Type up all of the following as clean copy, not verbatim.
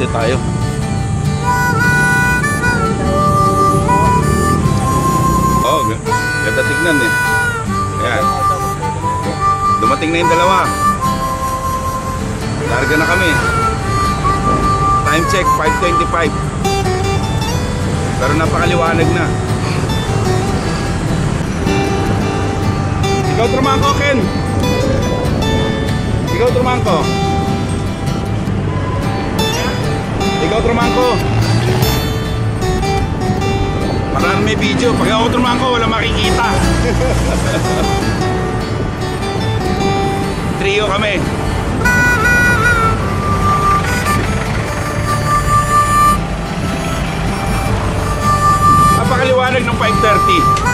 ulit tayo. Oh, ganda tignan eh. Ayan. Dumating na yung dalawa. Larga na kami. Time check 5:25. Pero napakaliwanag na. Ikaw trumangko, Ken. Ikaw trumangko. Ikaw trumangko. Parang may video. Pag ako trumangko, wala makikita. Trio kami. Napakaliwanag ng 5:30.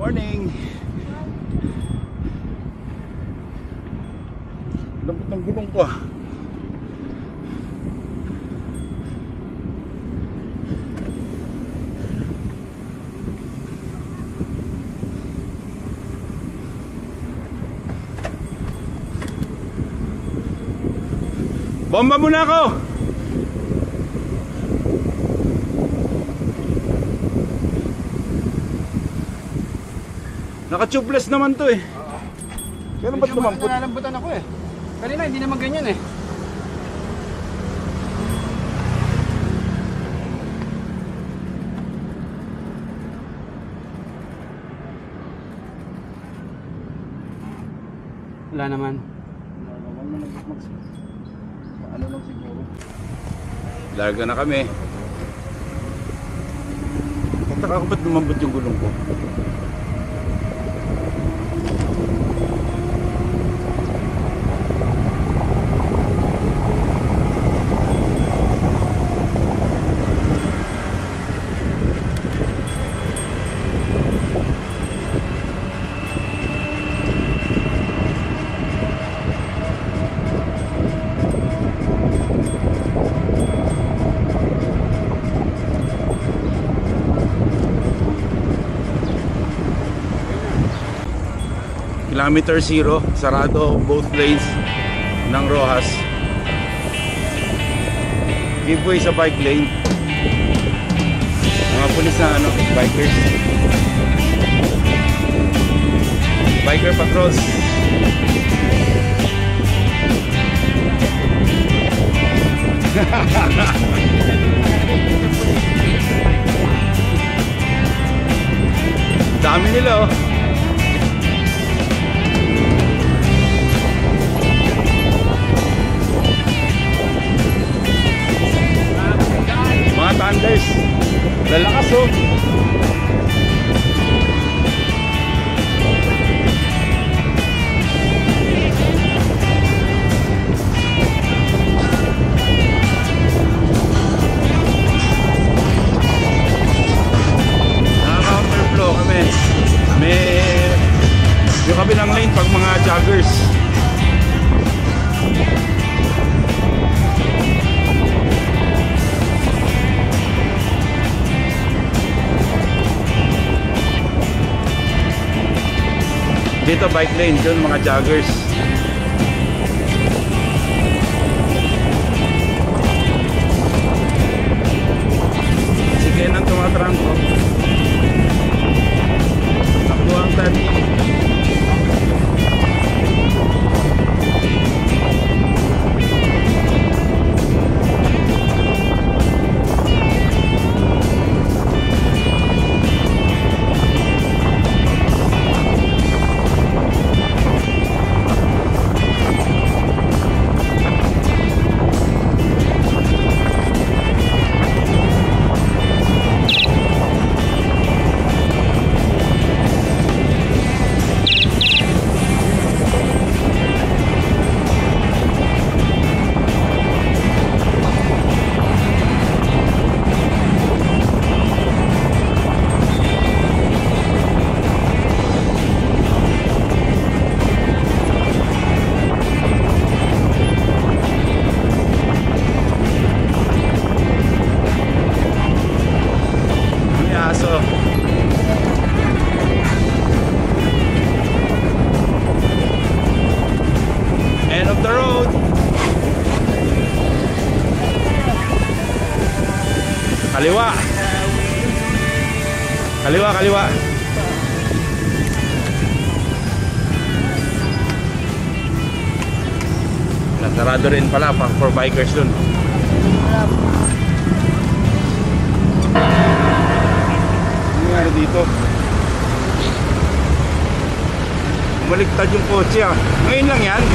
Morning. Lambot ng gulong ko ah. Bomba muna ako. Naka-tubeless naman to eh. Kaya ba't lumampot? Nalalambutan ako eh. Kanina hindi naman ganyan eh. Wala naman. Ano lang siguro. Larga na kami. Tataka ako ba't lumambot yung gulong ko? Kilometer 0, sarado both lanes ng Rojas. Giveaway sa bike lane. Mga pulis na ano, bikers. Biker patrols. Dami nila oh. Mga thunders, lalakas oh. Naka-counterflow kami. May yung kabilang lane pag mga joggers. Dito bike lane, dun mga joggers. Sige nang tumatrangko. Takbo ang 30. Kaliwa. Kaliwa, kaliwa. Nasarado rin pala for bikers dun. Ano nangyari dito? Baliktad yung kotse ah. Ngayon lang yan.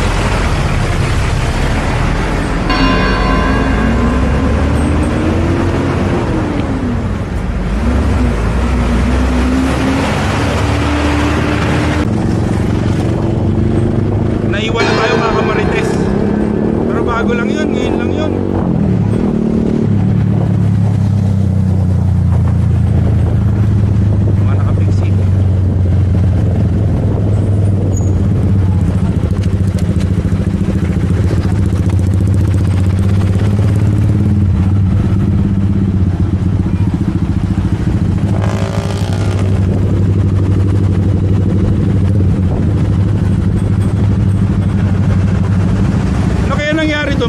Naiwan na tayo mga kamarites. Pero bago lang yun, ngayon lang yun. Mga nakapiksi.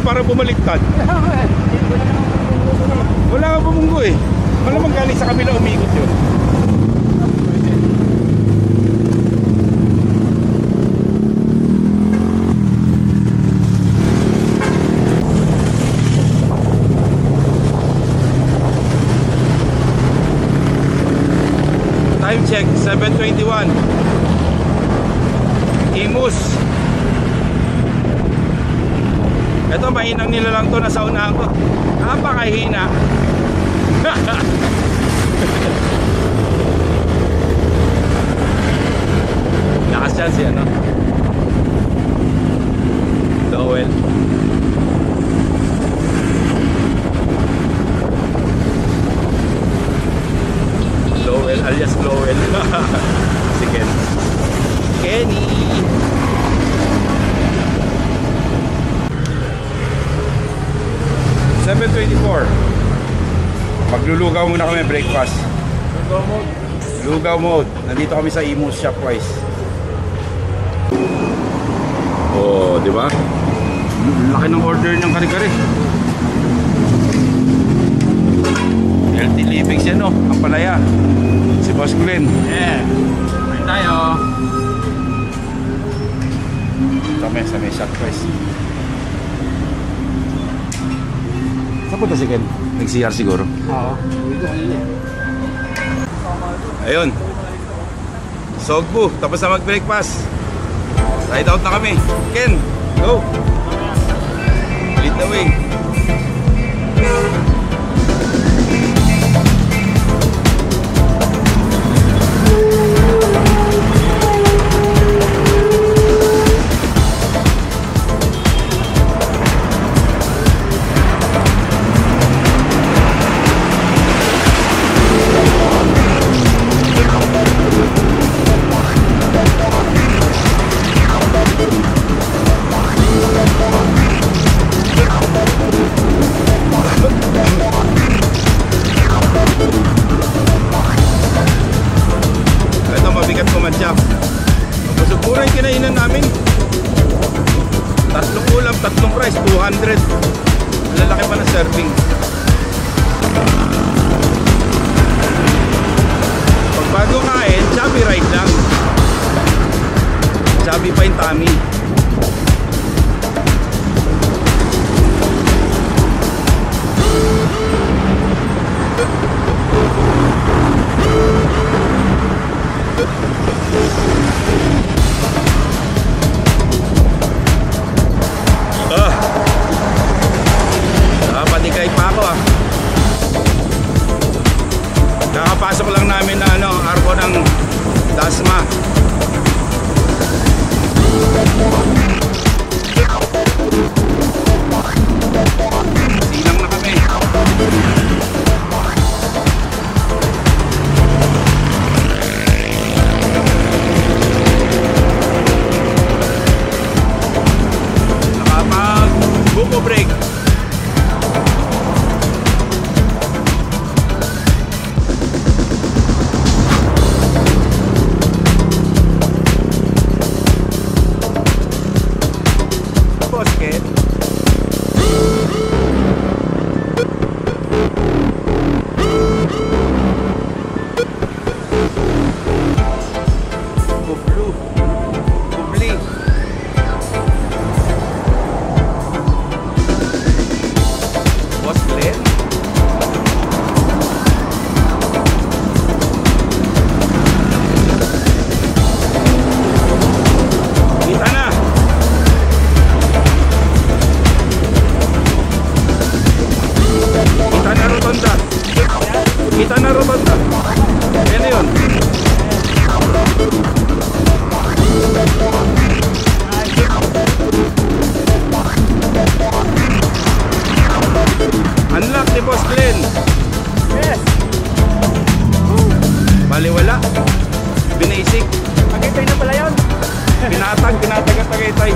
Para bumaliktad. Wala ka bumunggo eh. Malamang galing sa kabila umikot yun. Time check 7:21. Imus. Ito, mahinang nila lang to, nasa unahan ko. Napakahina. Lakas yan siya, no? Lowell. Lowell, alias Lowell. Si Ken. Kenny! Maglulugaw muna kami, breakfast. Lugaw mode. Lugaw mode. Nandito kami sa Imus Shopwise. Oh, di ba? Laki ng order ng kare-kare. Healthy living siya, no? Ang palaya. Si Boss Glenn. Yeah. Kain tayo. Kami sa may Shopwise. Saan punta si Ken? Nag-CR siguro. Oo. Ayun. Sogbu. Tapos na mag-breakfast. Ride out na kami. Ken, go! Lead the way. Tatlong price, 200. Lalaki pa ng serving. Pag bago kain, chubby ride lang. Chubby pa yung tummy. Patikay pa ako ah. Nakapasok lang namin na arko ng Dasma. Silang na kami. Nakapag buko break. Panaro banda. Yan na yun. Unlock ni Boss Glenn. Yes! Bali wala. Binasik. Tagaytay na pala yun. Pinatag at Tagaytay.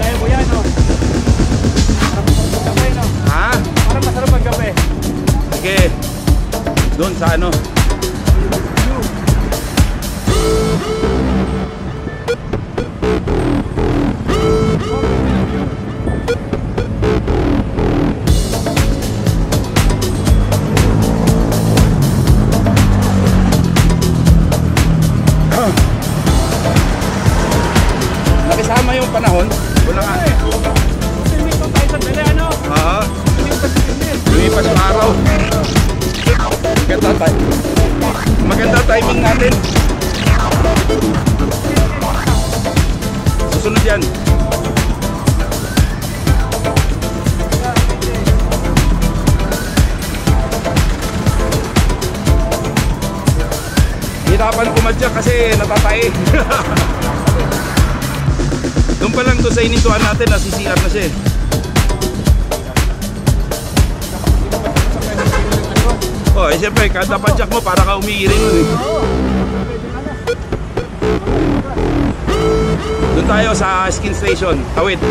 Tayo po yan, no? Parang masarap magkape, no? Ha? Parang masarap magkape. Sige. Doon sa ano? Nakisama yung panahon. Wala nga. Hindi ko tayo sa dali, ano? Oo. Hindi ko pag-business. Lumipas yung araw. Maganda timing natin. Susunod yan. Hirapan kumadyak kasi natatay. Doon pa lang doon sa inintuan natin, nasisiar na siya eh. Oh, eh siyempre, kada padyak mo para ka umiirin nun eh. Doon tayo sa skin station, tawid,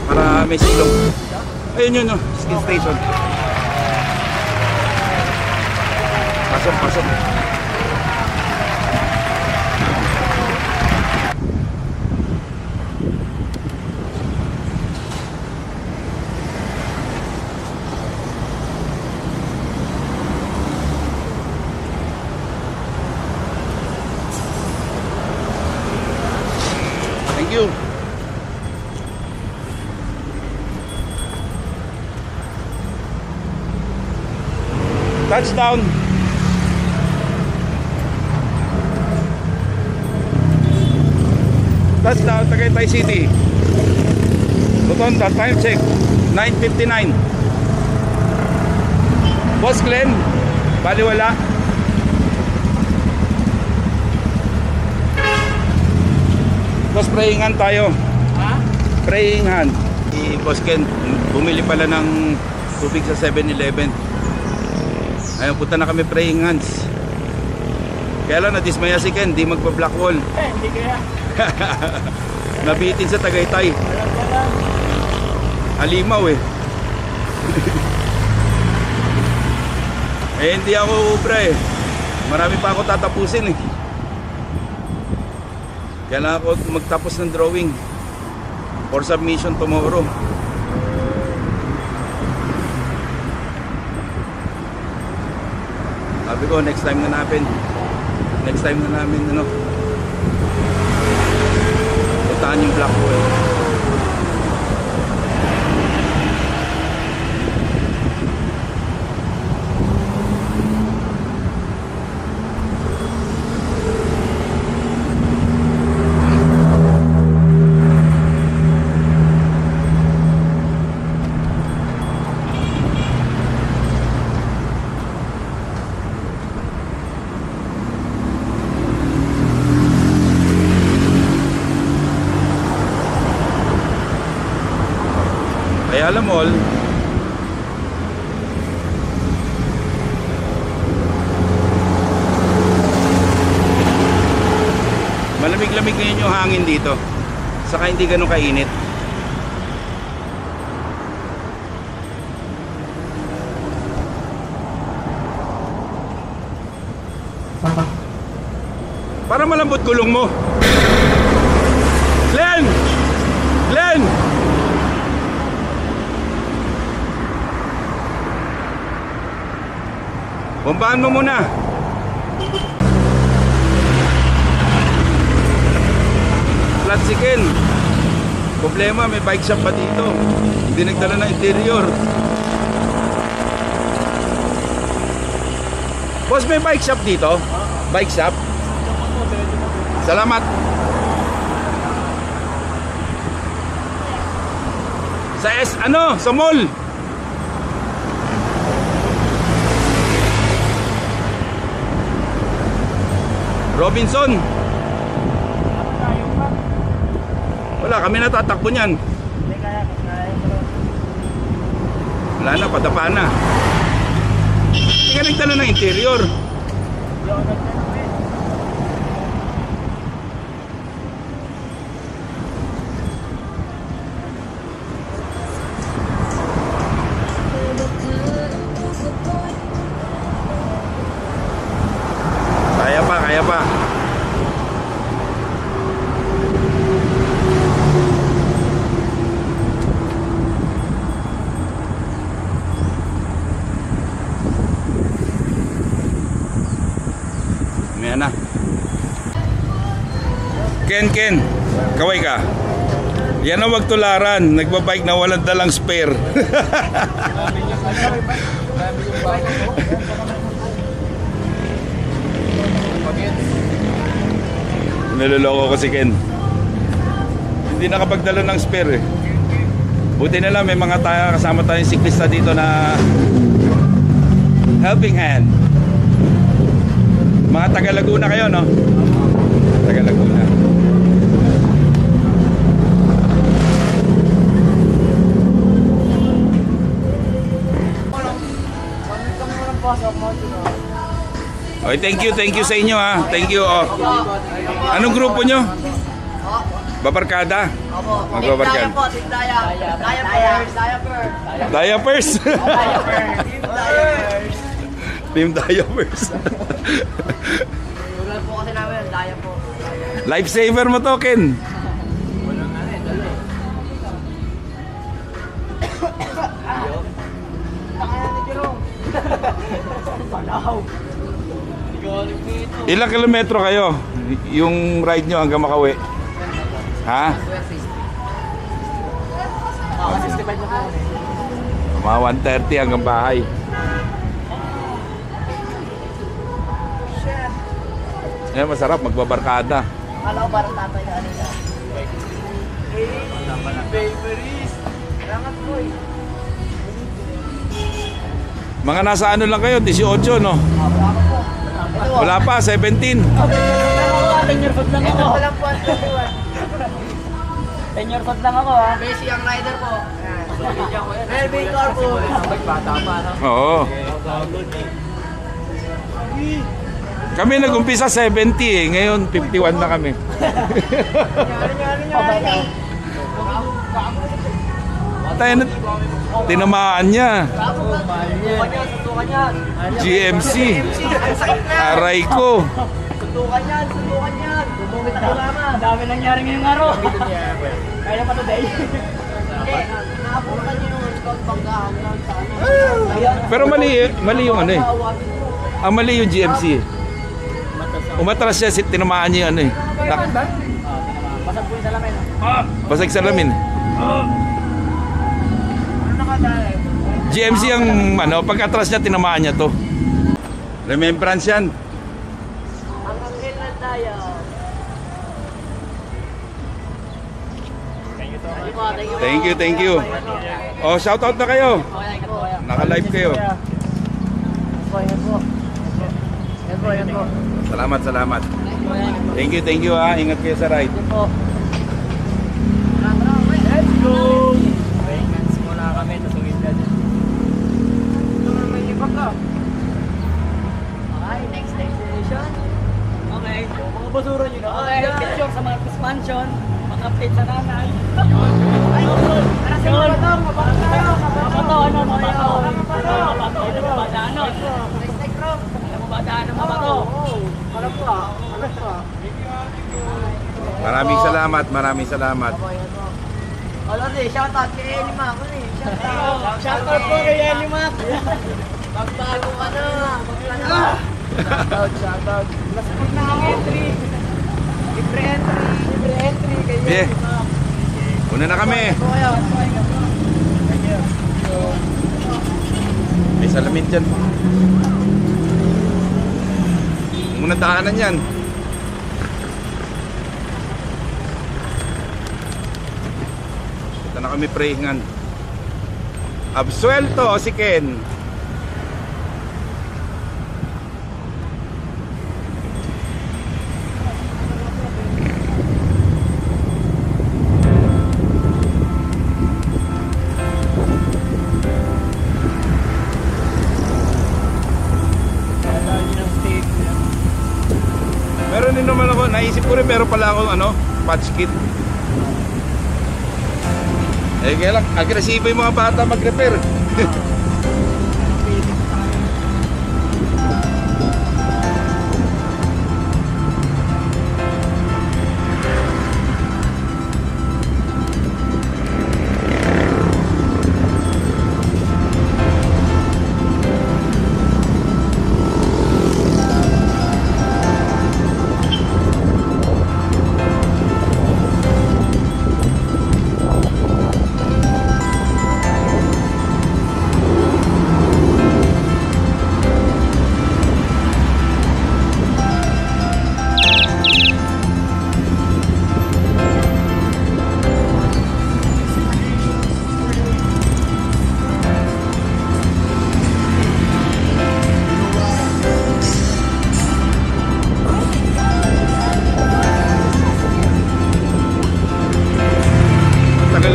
para may silong. Ayun yun, no, skin station. Pasok, pasok. Thank you. Touchdown. Touchdown, Tagaytay City. Rotonda, time check 9:59. Boss Glenn, baliwala. Boss, prayingan tayo. Ha? Prayingan. Si Boss Ken, bumili pala ng tubig sa 7-Eleven. Ayun, punta na kami praying hands. Kaya lang nadismaya si Ken, di magpa-black wall. Hindi kaya. Nabitin sa Tagaytay. Halimaw eh. Eh hindi ako ubra eh. Marami pa ako tatapusin eh. Kailangan ako magtapos ng drawing for submission tomorrow. Sabi ko next time na namin ano, puntahan yung black hole. Ayala Mall. Malamig-lamig ngayon yung hangin dito. Saka hindi ganun kainit. Para malambot gulong mo. Glenn! Glenn! Bombahan mo muna. Flat si Ken. Problema, may bike shop pa dito. Hindi nagdala ng interior. Boss, may bike shop dito? Bike shop? Salamat. Sa mall. Robinson. Wala, kami natatakbo niyan. Hindi kaya ko. Wala na, padapa na. Hindi ka nagtala ng interior. Hindi ako nagtanong eh. Kaya pa. Ayan na. Ken, kaway ka. Yan ang wag tularan. Nagbabike na walang dalang spare. Niloloko ko si Ken. Hindi nakapagdala ng spare eh. Buti na lang may mga kasama tayong siklista dito na helping hand. Mga taga Laguna kayo, no? Taga Laguna. Okay, thank you sa inyo ha. Thank you. Oh. Anong grupo nyo? Babarkada? Opo. Magbabarkada. Team Daya po. Diapers? Diapers. Team Diapers. Ulan po kasi namin, Daya po. Lifesaver mo to, Ken. Ilang kilometro kayo? Yung ride nyo hanggang Makawi? Ha? Oo, 65 na po. Mga 130 hanggang bahay. Yan, masarap magbabarkada. Kala ko parang tatay na ano na. Favorite. Rangat po eh. Mga nasa ano lang kayo? 18, no? Wala pa, 17. 10 years old lang ako. Walang po ang 10 years old lang ako ha. Messi ang rider po. Melvin Car po. Bata pa no? Oo. Kami nag-umpisa 70 eh. Ngayon 51 na kami. Tayo na, tinamaan niya. Suntukan yan. GMC. Ang sakit na. Aray ko. Suntukan yan. Bumit ako naman. Ang dami nangyari ngayong araw. Kaya pa today. Hindi. Naabutan niyo yung banggahan lang sa ano. Pero mali yung ano eh. Ang mali yung GMC eh. Umatras siya, tinamaan niya yung ano eh. Basag po yung salamin. Basag salamin. Ano nakadalay? GMC ang ano, pagkatras niya, tinamaan niya to. Remembrance yan. Ang anghel ng Daya. Thank you. Oh, shout out na kayo. Naka-live kayo. Yan po. Salamat. Thank you ha. Ingat kayo sa ride. Yan po. Let's go! Maintenance muna kami. Tusungin na din. May libag ka. Okay, next destination. Okay. Mga basura nyo na. Okay. Picture sa Marcos Mansion. Mga update sa nanay. Ay, tara sa mga batong. Mabato. Maraming salamat. Wala na eh, shoutout kay Eli Mac. Shoutout po kay Eli Mac. Magbago ka na. Shoutout. Lasapag na ang entry. Libre entry kay Yeah. Eli Mac. Una na kami. May salamin dyan. Muna daanan yan. Ito na kami prayingan. Absuelto si Ken. Meron din naman ako, naisip ko rin, pero pala ako patch kit. Eh kaya lang, agresibo yung mga bata mag-repair.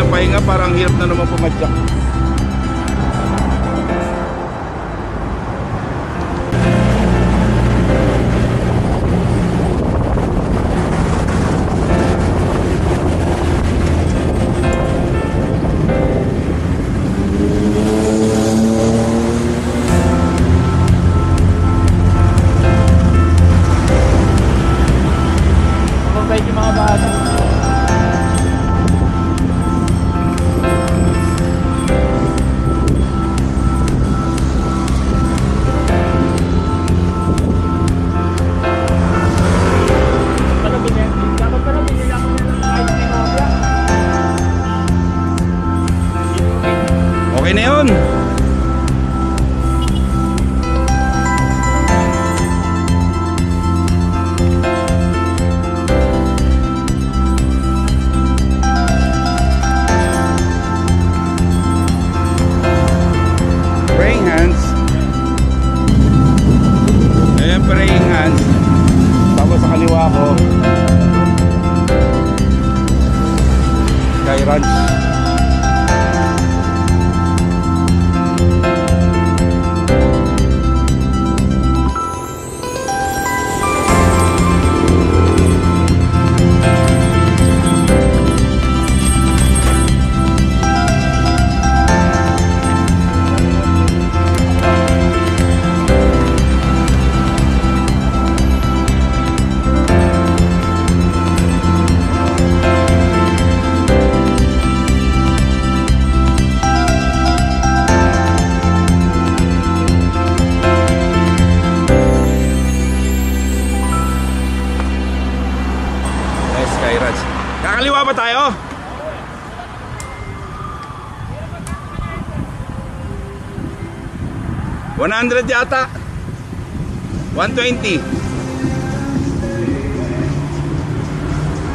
Pahinga, parang hirap na naman pumadyak. Mabait yung mga bata. Okay na yun. Praying hands. Ayan, praying hands. Tapos sa kaliwa ko, Sky Ranch. Kakaliwa ba tayo? $100 yata. 120.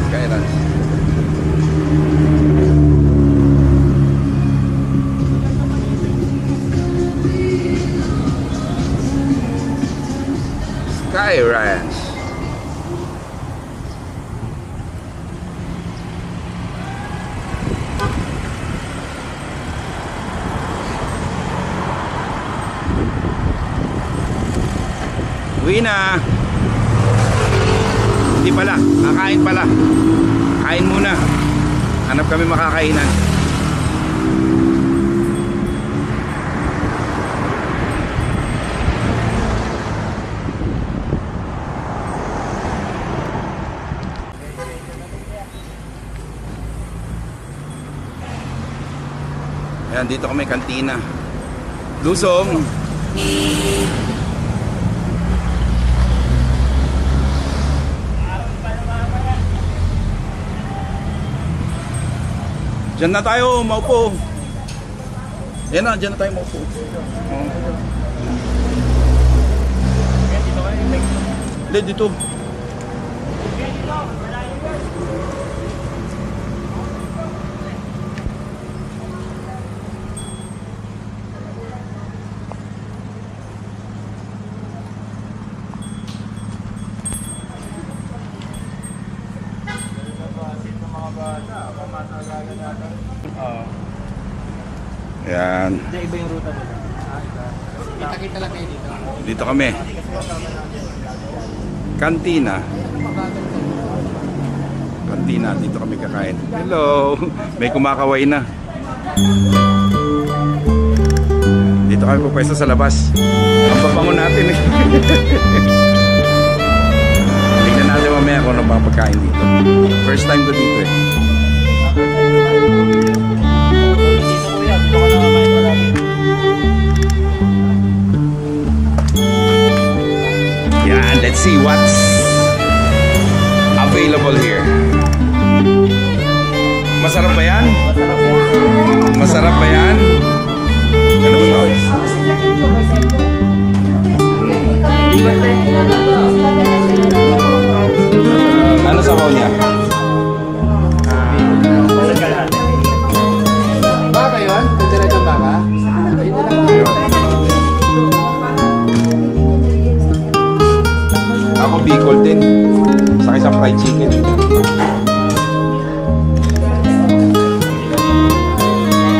Sky Ranch. Sky Ranch. Uwi na. Hindi pala, kakain pala. Kain muna. Hanap kami makakainan. Ayan, dito kami kantina. Lusong. Diyan na tayo maupo. Yan na, diyan na tayo maupo. Hindi, dito. Oo. Yan. Hindi, iba yung ruta mo. Kita-kita lang kayo dito. Dito kami. Kantina. Kantina, dito kami kakain. Hello! May kumakaway na. Dito kami pupwesto sa labas. Ang papango natin eh. Tingnan natin mamaya kung ano pa pagkain dito. First time ko dito eh. Yan, let's see what's available here. Masarap ba yan? Masarap ba yan? Ano ba ito? Ano sabaw niya? Baka yun? Pagdiretong baka? Ako Bicol din. Sa isang fried chicken.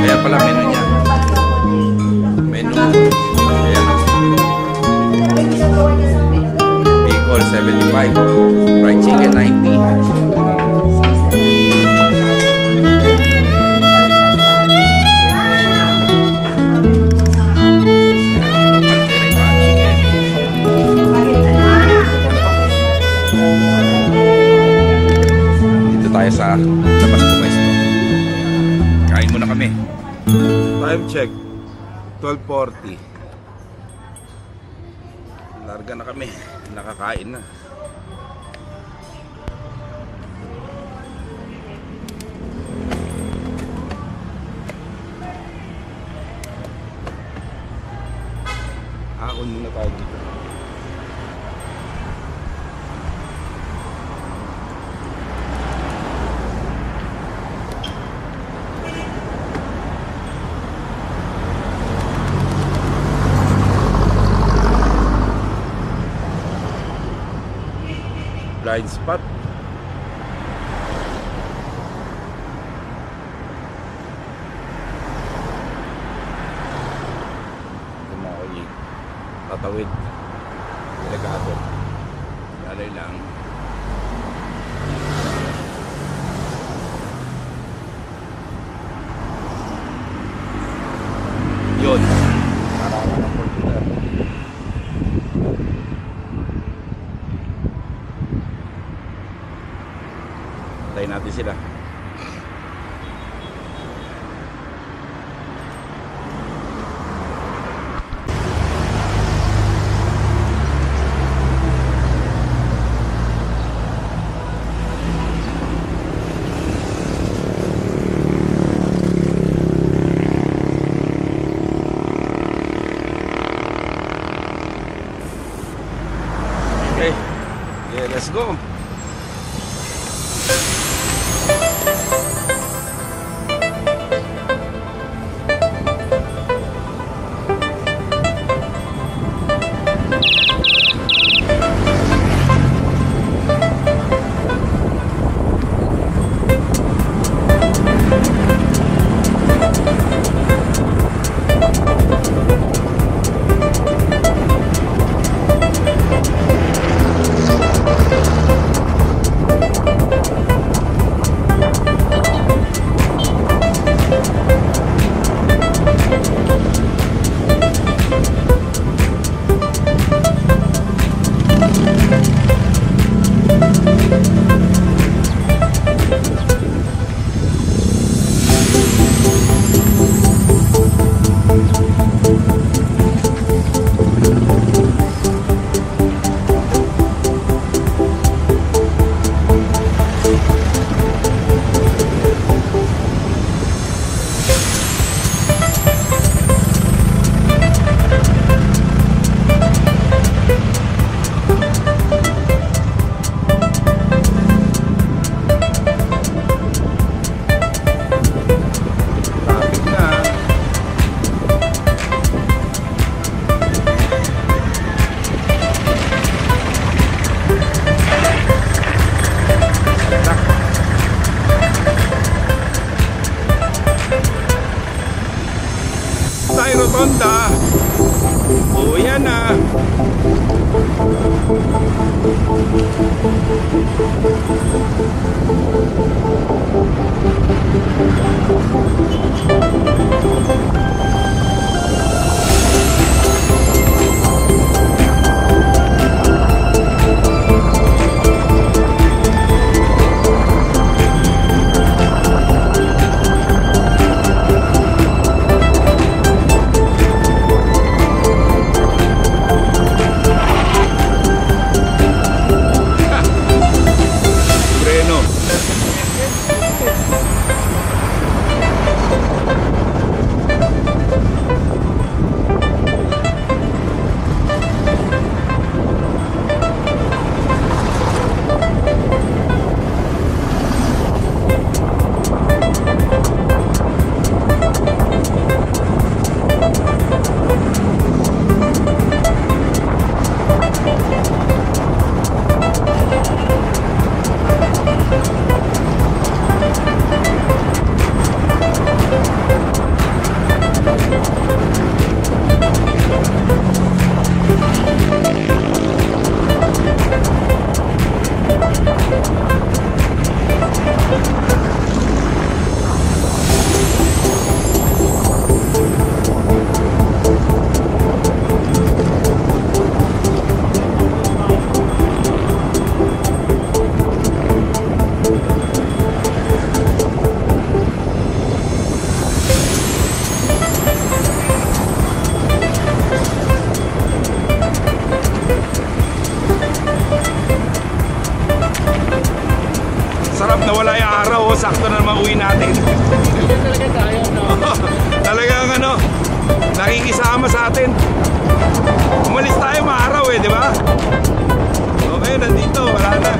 Ayan pala menu niya. Menu. Ayan. Bicol 75. Fried chicken 90. Tayo sa labas pumesto. Kain muna kami. Time check 12:40. Larga na kami. Nakakain na. Hakon muna tayo dito. Blind spot. Ito na ako tatawid. Delikado. Lalay lang. Yun. Parang ng computer. Tayo natin sila. Okay. Yeah, let's go. may rotonda. O yan na. Sakto na naman uwi natin. Talaga tayo, no? Talagang ano, nakikisama sa atin. Umalis tayo maaraw eh, di ba? Okay, nandito, wala na.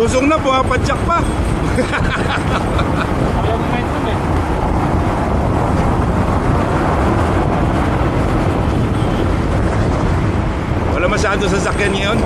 Lusong na, pumapadyak pa. Wala masyado sasakyan ngayon.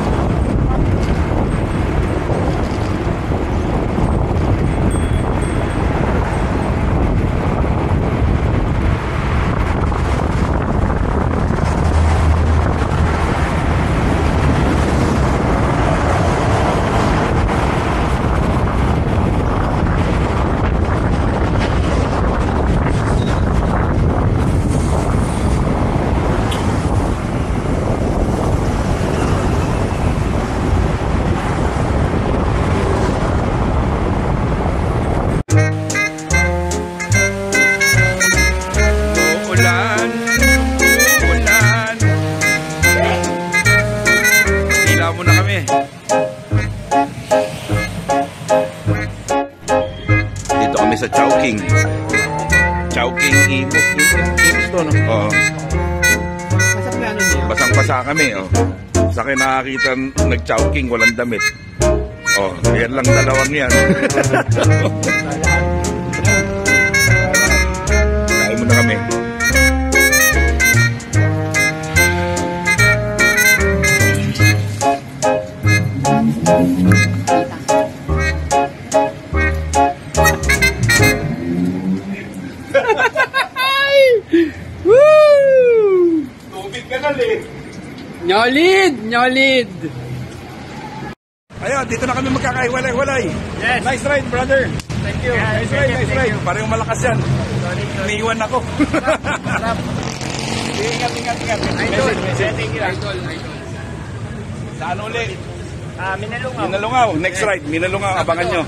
Sa Chowking. Chowking Imos to, no? Oo. Basang-basa kami, oh. Sa akin nakakita nag-Chowking, walang damit. Oh, yan lang dalawang yan. Kain muna kami. Nyolid! Nyolid! Ayun, dito na kami magkakahiwalay-walay. Yes. Nice ride, brother. Thank you. Nice ride. Parang malakas yan. Umiiwan ako. Ingat. Idol. Message. Thank you. Idol. Saan uli? Minalungaw. Minalungaw. Next ride, Minalungaw. Abangan nyo.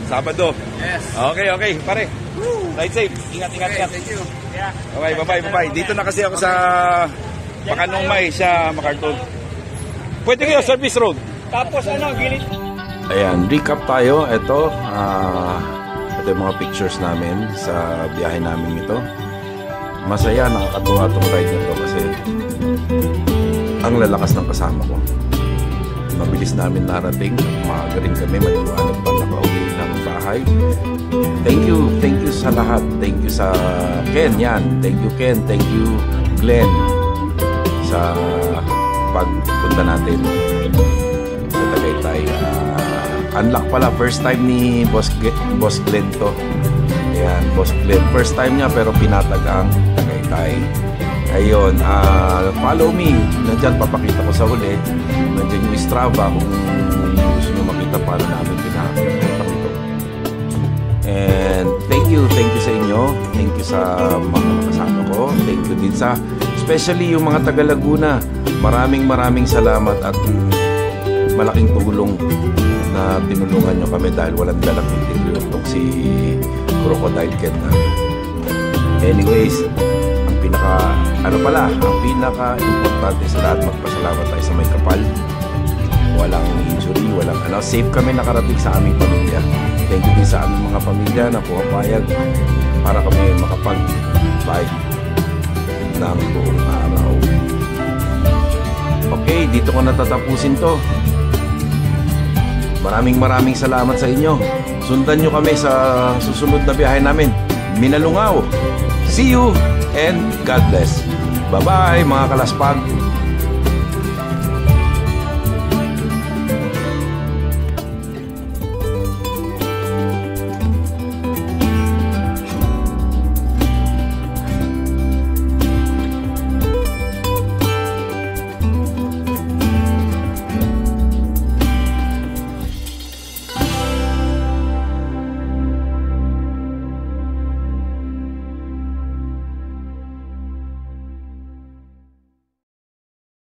Sabado. Yes. Okay. Pare. Ride safe. Ingat. Thank you. Yeah. Okay, bye-bye. Dito na kasi ako sa Pakanumay, sa MacArthur. Pwede kayo, service road. Tapos gilid. Ayan, recap tayo. Ito yung mga pictures namin sa biyahe namin ito. Masaya, nakakatuwa itong ride nito kasi ang lalakas ng kasama ko. Mabilis namin narating, maaga rin kami, maliwanag pa nakauwi ng bahay. Thank you sa lahat. Thank you sa Ken, yan. Thank you Ken, thank you Glenn sa pagpunta natin sa Tagaytay. Unlock pala, first time ni Boss Glenn to. Ayan, Boss Glenn. First time niya pero pinatag ang Tagaytay. Ayun, follow me. Nandyan, papakita ko sa huli. Nandyan yung Strava kung gusto nyo makita paano namin pinakita ito. And thank you sa inyo. Thank you sa mga kasama ko. Thank you din sa, especially yung mga taga Laguna. Maraming salamat at malaking tulong na tinulungan nyo kami dahil walang dalang interior itong si Crocodile Ken na. Anyways, ang pinaka-importante sa lahat, magpasalamat tayo sa may kapal. Walang injury, safe kami nakarating sa aming pamilya. Thank you din sa aming mga pamilya na pumapayag para kami makapag-bike ng buong araw. Okay, dito ko natatapusin to. Maraming salamat sa inyo. Sundan nyo kami sa susunod na biyahe namin, Minalungaw. See you and God bless. Bye-bye mga kalaspag.